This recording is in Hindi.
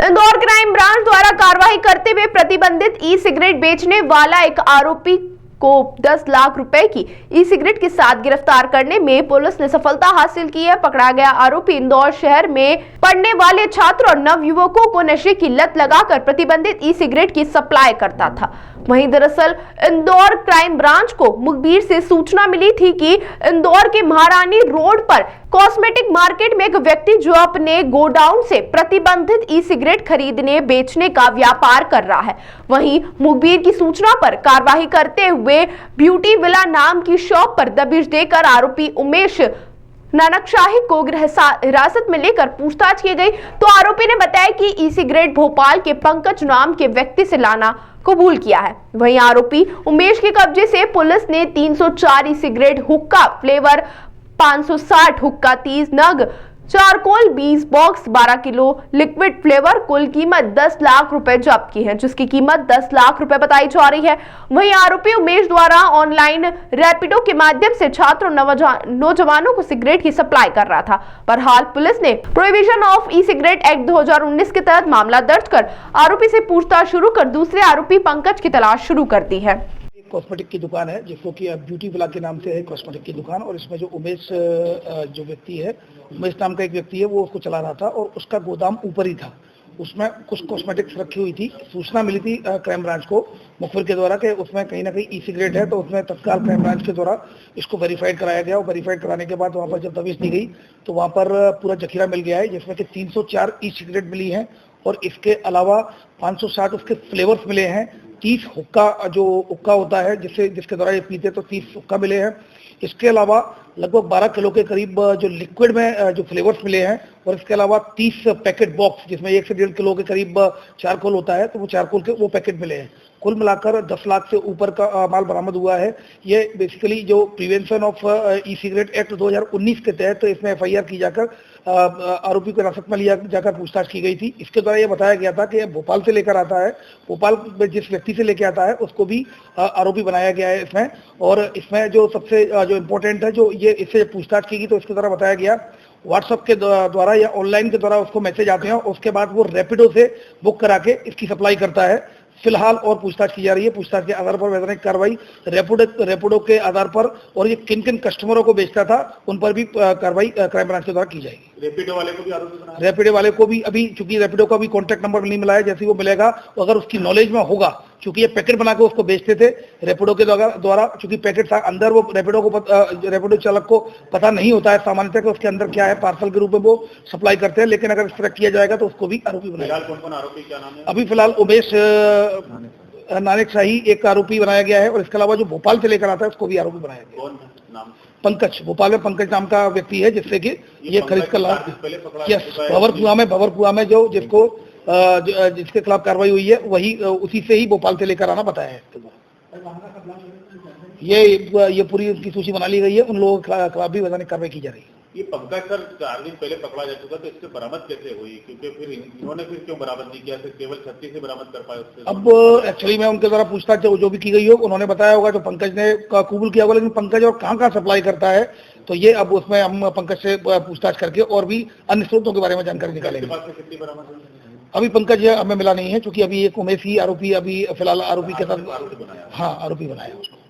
इंदौर क्राइम ब्रांच द्वारा कार्रवाई करते हुए प्रतिबंधित ई सिगरेट बेचने वाला एक आरोपी को 10 लाख रुपए की ई सिगरेट के साथ गिरफ्तार करने में पुलिस ने सफलता हासिल की है। पकड़ा गया आरोपी इंदौर शहर में पढ़ने वाले छात्र और नवयुवकों को नशे की लत लगाकर प्रतिबंधित ई सिगरेट की सप्लाई करता था। वहीं दरअसल इंदौर क्राइम ब्रांच को मुखबिर से सूचना मिली थी कि इंदौर के महारानी रोड पर कॉस्मेटिक मार्केट में एक व्यक्ति जो अपने गोडाउन से प्रतिबंधित ई सिगरेट खरीदने बेचने का व्यापार कर रहा है। वहीं मुखबिर की सूचना पर कार्रवाई करते हुए ब्यूटी विला नाम की शॉप पर दबिश देकर आरोपी उमेश नानकशाही को हिरासत में लेकर पूछताछ की गई तो आरोपी ने बताया कि ई सिगरेट भोपाल के पंकज नाम के व्यक्ति से लाना कबूल किया है। वहीं आरोपी उमेश के कब्जे से पुलिस ने 304 ई सिगरेट हुक्का फ्लेवर, 560 हुक्का 30 नग, charcoal 20 box, 12 kilo liquid flavour, कुल कीमत 10 लाख रुपए जब्त की है, जिसकी कीमत 10 लाख रुपए बताई जा रही है। वहीं आरोपी उमेश द्वारा ऑनलाइन रैपिडो के माध्यम से छात्र और नौजवानों को सिगरेट की सप्लाई कर रहा था। बहरहाल पुलिस ने prohibition of e cigarette act 2019 के तहत मामला दर्ज कर आरोपी से पूछताछ शुरू कर दूसरे आरोपी पंकज की तलाश शुरू कर दी है। कॉस्मेटिक की दुकान है जिसको कि ब्यूटी विला के नाम से है कॉस्मेटिक की दुकान, और इसमें जो उमेश जो व्यक्ति है, उमेश नाम का एक व्यक्ति है, वो उसको चला रहा था और उसका गोदाम ऊपर ही था। उसमें कुछ कॉस्मेटिक्स रखी हुई थी। सूचना मिली थी क्राइम ब्रांच को मुखबिर के द्वारा कि उसमें कहीं ना कहीं ई सिगरेट है, तो उसमें तत्काल क्राइम ब्रांच के द्वारा इसको वेरीफाइड कराया गया और वेरीफाइड कराने के बाद वहाँ पर जब दबिश दी गई तो वहाँ पर पूरा जखीरा मिल गया है, जिसमें कि 304 ई सिगरेट मिली है और इसके अलावा 560 उसके फ्लेवर्स मिले हैं, 30 हुक्का जो हुक्का होता है जिसके द्वारा ये पीते, तो 30 हुक्का मिले हैं। इसके अलावा लगभग 12 किलो के करीब जो लिक्विड में जो फ्लेवर्स मिले हैं और इसके अलावा 30 पैकेट बॉक्स जिसमें 1 से 1.5 किलो के करीब चारकोल होता है, तो वो चारकोल के वो पैकेट मिले हैं। कुल मिलाकर 10 लाख से ऊपर का माल बरामद हुआ है। ये बेसिकली जो prevention of e cigarette act 2019 के तहत तो इसमें FIR की जाकर आरोपी को हिरासत में लिया जाकर पूछताछ की गई थी। इसके द्वारा ये बताया गया था कि भोपाल से लेकर आता है, भोपाल में जिस व्यक्ति से लेकर आता है उसको भी आरोपी बनाया गया है इसमें। और इसमें जो सबसे जो इम्पोर्टेंट है, जो ये इससे पूछताछ की गई तो इसके द्वारा बताया गया व्हाट्सएप के द्वारा या ऑनलाइन के द्वारा उसको मैसेज आते हैं, उसके बाद वो रैपिडो से बुक करा के इसकी सप्लाई करता है। फिलहाल और पूछताछ की जा रही है। पूछताछ के आधार पर वैधानिक कार्रवाई रैपिडो के आधार पर और ये किन किन कस्टमरों को बेचता था उन पर भी कार्रवाई क्राइम ब्रांच के द्वारा की जाएगी। रैपिडो वाले को भी आरोपी बनाया? रैपिडो वाले को भी अभी, चूंकि रैपिडो का भी कॉन्टैक्ट नंबर नहीं मिला है, जैसे वो मिलेगा तो अगर उसकी नॉलेज में होगा, चूंकि ये पैकेट बना के उसको बेचते थे रैपिडो के द्वारा, चूंकि पैकेट था अंदर, वो रैपिडो चालक को पता नहीं होता है सामान्यतः कि उसके अंदर क्या है, पार्सल के रूप में वो सप्लाई करते हैं, लेकिन अगर इस तरह किया जाएगा तो उसको भी आरोपी बनाया। कौन आरोपी, क्या नाम है? अभी फिलहाल उमेश नानकशाही एक आरोपी बनाया गया है और इसके अलावा जो भोपाल से लेकर आता है उसको भी आरोपी बनाया गया। कौन नाम? पंकज, भोपाल में पंकज नाम का व्यक्ति है जिससे कि ये खरीद कर ला। यस, भंवरकुआ में जो जिसके खिलाफ कार्रवाई हुई है वही उसी से ही भोपाल से लेकर आना बताया है। ये पूरी उनकी सूची बना ली गई है, उन लोगों के खिलाफ भी वैधानिक कार्रवाई की जा रही है। ये पंकज सर 4 दिन पहले पकड़ा जा चुका, तो इससे बरामद कैसे हुई? क्योंकि फिर इन्होंने फिर क्यों बरामद नहीं किया, सिर्फ केवल 36 से बरामद कर पाए उससे? अब एक्चुअली मैं उनके द्वारा पूछताछ जो भी की गई हो, उन्होंने बताया होगा, जो पंकज ने कबूल किया होगा, लेकिन पंकज और कहाँ सप्लाई करता है तो ये अब उसमें हम पंकज से पूछताछ करके और भी अन्य स्रोतों के बारे में जानकारी निकालेंगे। कितनी बरामद? अभी पंकज हमें मिला नहीं है, क्योंकि अभी एक उमेश ही आरोपी अभी फिलहाल आरोपी के साथ, हाँ, आरोपी बनाया उसको।